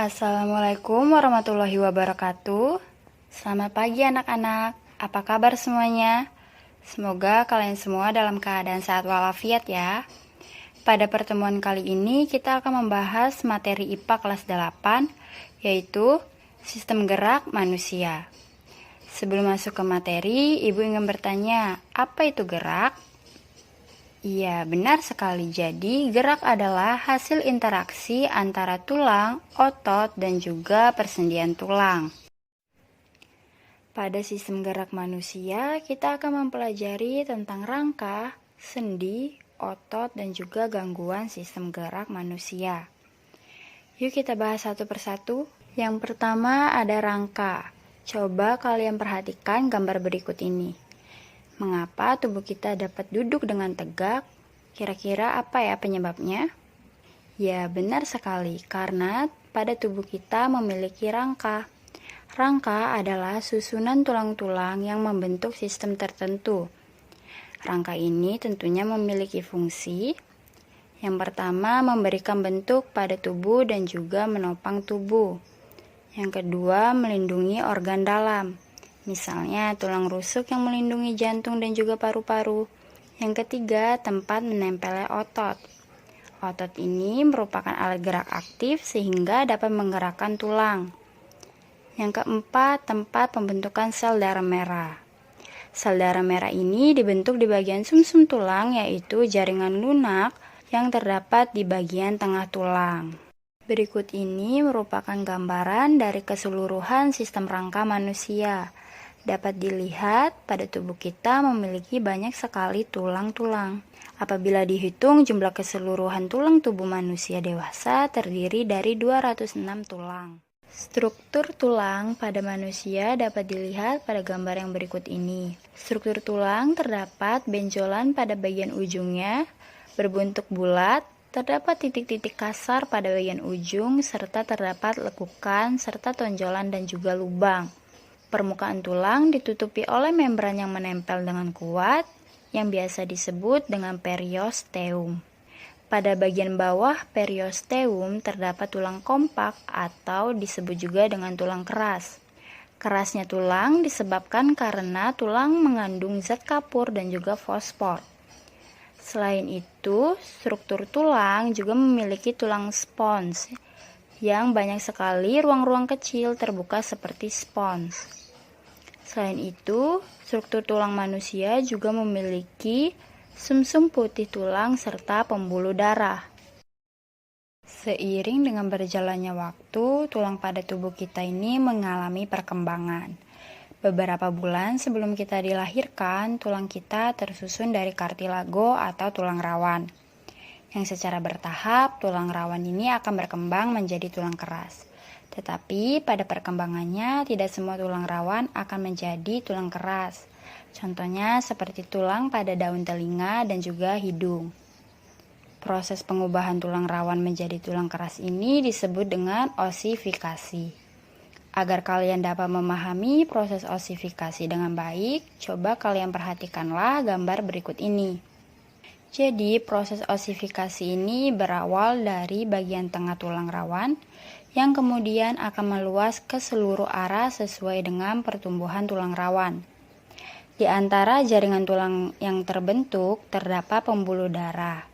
Assalamualaikum warahmatullahi wabarakatuh. Selamat pagi anak-anak. Apa kabar semuanya? Semoga kalian semua dalam keadaan sehat walafiat ya. Pada pertemuan kali ini kita akan membahas materi IPA kelas 8, yaitu sistem gerak manusia. Sebelum masuk ke materi, Ibu ingin bertanya, apa itu gerak? Iya, benar sekali. Jadi, gerak adalah hasil interaksi antara tulang, otot, dan juga persendian tulang. Pada sistem gerak manusia, kita akan mempelajari tentang rangka, sendi, otot, dan juga gangguan sistem gerak manusia. Yuk kita bahas satu persatu. Yang pertama ada rangka. Coba kalian perhatikan gambar berikut ini. Mengapa tubuh kita dapat duduk dengan tegak? Kira-kira apa ya penyebabnya? Ya, benar sekali, karena pada tubuh kita memiliki rangka. Rangka adalah susunan tulang-tulang yang membentuk sistem tertentu. Rangka ini tentunya memiliki fungsi. Yang pertama, memberikan bentuk pada tubuh dan juga menopang tubuh. Yang kedua, melindungi organ dalam. Misalnya tulang rusuk yang melindungi jantung dan juga paru-paru. Yang ketiga, tempat menempelnya otot. Otot ini merupakan alat gerak aktif sehingga dapat menggerakkan tulang. Yang keempat, tempat pembentukan sel darah merah. Sel darah merah ini dibentuk di bagian sumsum tulang, yaitu jaringan lunak yang terdapat di bagian tengah tulang. Berikut ini merupakan gambaran dari keseluruhan sistem rangka manusia. Dapat dilihat pada tubuh kita memiliki banyak sekali tulang-tulang. Apabila dihitung jumlah keseluruhan tulang tubuh manusia dewasa terdiri dari 206 tulang. Struktur tulang pada manusia dapat dilihat pada gambar yang berikut ini. Struktur tulang terdapat benjolan pada bagian ujungnya, berbentuk bulat, terdapat titik-titik kasar pada bagian ujung, serta terdapat lekukan, serta tonjolan dan juga lubang. Permukaan tulang ditutupi oleh membran yang menempel dengan kuat, yang biasa disebut dengan periosteum. Pada bagian bawah periosteum terdapat tulang kompak atau disebut juga dengan tulang keras. Kerasnya tulang disebabkan karena tulang mengandung zat kapur dan juga fosfor. Selain itu, struktur tulang juga memiliki tulang spons, yang banyak sekali ruang-ruang kecil terbuka seperti spons. Selain itu, struktur tulang manusia juga memiliki sumsum putih tulang serta pembuluh darah. Seiring dengan berjalannya waktu, tulang pada tubuh kita ini mengalami perkembangan. Beberapa bulan sebelum kita dilahirkan, tulang kita tersusun dari kartilago atau tulang rawan. Yang secara bertahap, tulang rawan ini akan berkembang menjadi tulang keras. Tetapi pada perkembangannya tidak semua tulang rawan akan menjadi tulang keras. Contohnya seperti tulang pada daun telinga dan juga hidung. Proses pengubahan tulang rawan menjadi tulang keras ini disebut dengan osifikasi. Agar kalian dapat memahami proses osifikasi dengan baik, coba kalian perhatikanlah gambar berikut ini. Jadi proses osifikasi ini berawal dari bagian tengah tulang rawan, yang kemudian akan meluas ke seluruh arah sesuai dengan pertumbuhan tulang rawan. Di antara jaringan tulang yang terbentuk terdapat pembuluh darah.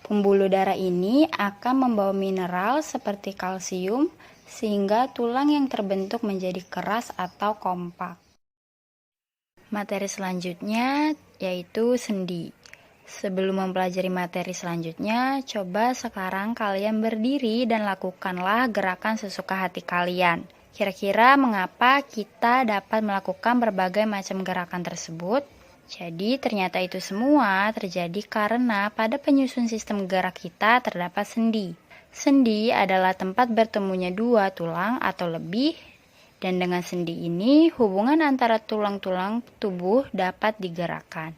Pembuluh darah ini akan membawa mineral seperti kalsium sehingga tulang yang terbentuk menjadi keras atau kompak. Materi selanjutnya yaitu sendi. Sebelum mempelajari materi selanjutnya, coba sekarang kalian berdiri dan lakukanlah gerakan sesuka hati kalian. Kira-kira mengapa kita dapat melakukan berbagai macam gerakan tersebut? Jadi ternyata itu semua terjadi karena pada penyusun sistem gerak kita terdapat sendi. Sendi adalah tempat bertemunya dua tulang atau lebih, dan dengan sendi ini hubungan antara tulang-tulang tubuh dapat digerakkan.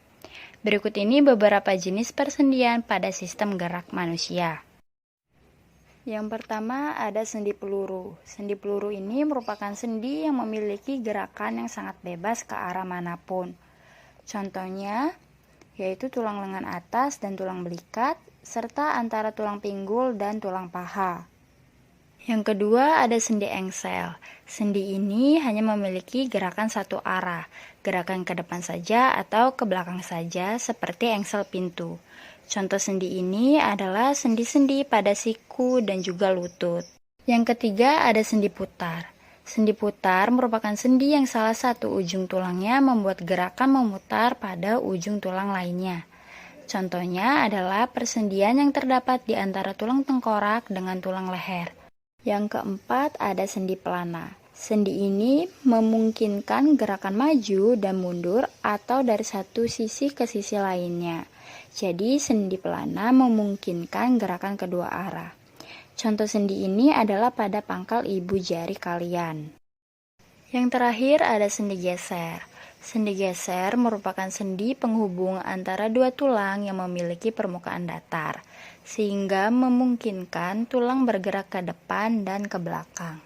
Berikut ini beberapa jenis persendian pada sistem gerak manusia. Yang pertama ada sendi peluru. Sendi peluru ini merupakan sendi yang memiliki gerakan yang sangat bebas ke arah manapun. Contohnya yaitu tulang lengan atas dan tulang belikat, serta antara tulang pinggul dan tulang paha. Yang kedua ada sendi engsel. Sendi ini hanya memiliki gerakan satu arah, gerakan ke depan saja atau ke belakang saja seperti engsel pintu. Contoh sendi ini adalah sendi-sendi pada siku dan juga lutut. Yang ketiga ada sendi putar. Sendi putar merupakan sendi yang salah satu ujung tulangnya membuat gerakan memutar pada ujung tulang lainnya. Contohnya adalah persendian yang terdapat di antara tulang tengkorak dengan tulang leher. Yang keempat ada sendi pelana. Sendi ini memungkinkan gerakan maju dan mundur atau dari satu sisi ke sisi lainnya. Jadi sendi pelana memungkinkan gerakan kedua arah. Contoh sendi ini adalah pada pangkal ibu jari kalian. Yang terakhir ada sendi geser. Sendi geser merupakan sendi penghubung antara dua tulang yang memiliki permukaan datar, sehingga memungkinkan tulang bergerak ke depan dan ke belakang.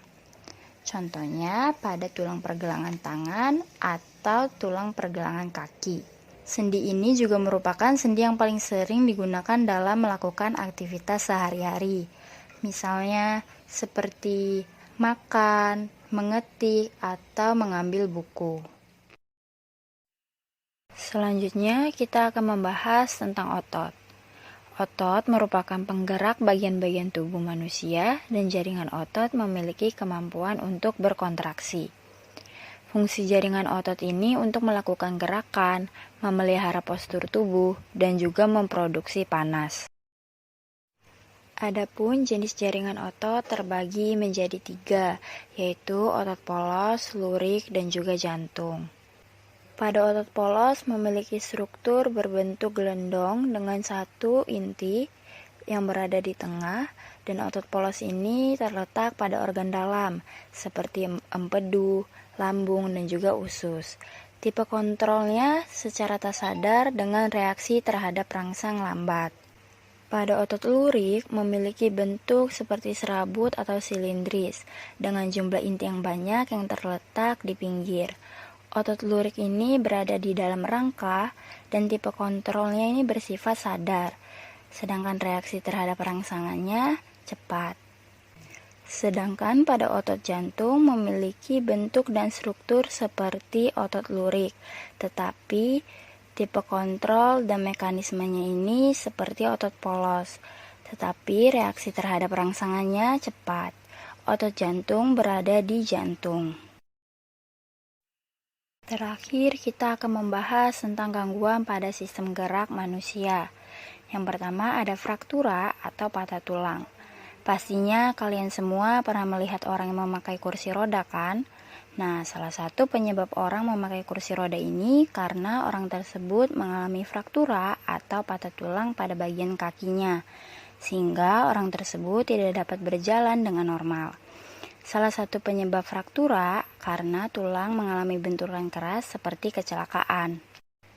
Contohnya pada tulang pergelangan tangan atau tulang pergelangan kaki. Sendi ini juga merupakan sendi yang paling sering digunakan dalam melakukan aktivitas sehari-hari. Misalnya seperti makan, mengetik, atau mengambil buku. Selanjutnya kita akan membahas tentang otot. Otot merupakan penggerak bagian-bagian tubuh manusia dan jaringan otot memiliki kemampuan untuk berkontraksi. Fungsi jaringan otot ini untuk melakukan gerakan, memelihara postur tubuh, dan juga memproduksi panas. Adapun jenis jaringan otot terbagi menjadi 3, yaitu otot polos, lurik, dan juga jantung. Pada otot polos memiliki struktur berbentuk gelendong dengan satu inti yang berada di tengah, dan otot polos ini terletak pada organ dalam seperti empedu, lambung, dan juga usus. Tipe kontrolnya secara tak sadar dengan reaksi terhadap rangsang lambat. Pada otot lurik memiliki bentuk seperti serabut atau silindris dengan jumlah inti yang banyak yang terletak di pinggir. Otot lurik ini berada di dalam rangka dan tipe kontrolnya ini bersifat sadar, sedangkan reaksi terhadap rangsangannya cepat. Sedangkan pada otot jantung memiliki bentuk dan struktur seperti otot lurik, tetapi tipe kontrol dan mekanismenya ini seperti otot polos, tetapi reaksi terhadap rangsangannya cepat. Otot jantung berada di jantung. Terakhir, kita akan membahas tentang gangguan pada sistem gerak manusia. Yang pertama ada fraktura atau patah tulang. Pastinya kalian semua pernah melihat orang yang memakai kursi roda kan? Nah, salah satu penyebab orang memakai kursi roda ini karena orang tersebut mengalami fraktura atau patah tulang pada bagian kakinya, sehingga orang tersebut tidak dapat berjalan dengan normal. Salah satu penyebab fraktura karena tulang mengalami benturan keras seperti kecelakaan.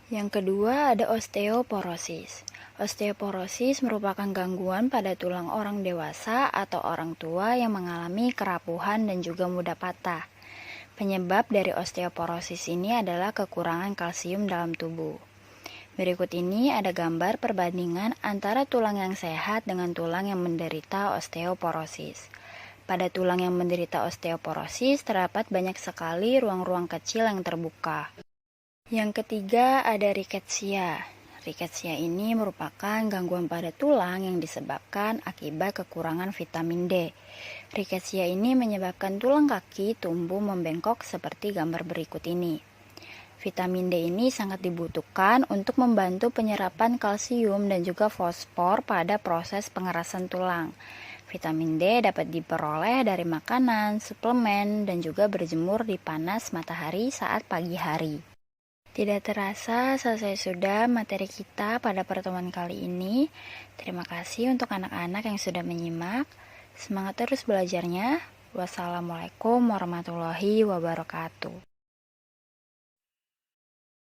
Yang kedua ada osteoporosis. Osteoporosis merupakan gangguan pada tulang orang dewasa atau orang tua yang mengalami kerapuhan dan juga mudah patah. Penyebab dari osteoporosis ini adalah kekurangan kalsium dalam tubuh. Berikut ini ada gambar perbandingan antara tulang yang sehat dengan tulang yang menderita osteoporosis. Pada tulang yang menderita osteoporosis terdapat banyak sekali ruang-ruang kecil yang terbuka. Yang ketiga ada rickettsia. Rickettsia ini merupakan gangguan pada tulang yang disebabkan akibat kekurangan vitamin D. Rickettsia ini menyebabkan tulang kaki tumbuh membengkok seperti gambar berikut ini. Vitamin D ini sangat dibutuhkan untuk membantu penyerapan kalsium dan juga fosfor pada proses pengerasan tulang. Vitamin D dapat diperoleh dari makanan, suplemen, dan juga berjemur di panas matahari saat pagi hari. Tidak terasa selesai sudah materi kita pada pertemuan kali ini. Terima kasih untuk anak-anak yang sudah menyimak. Semangat terus belajarnya. Wassalamualaikum warahmatullahi wabarakatuh.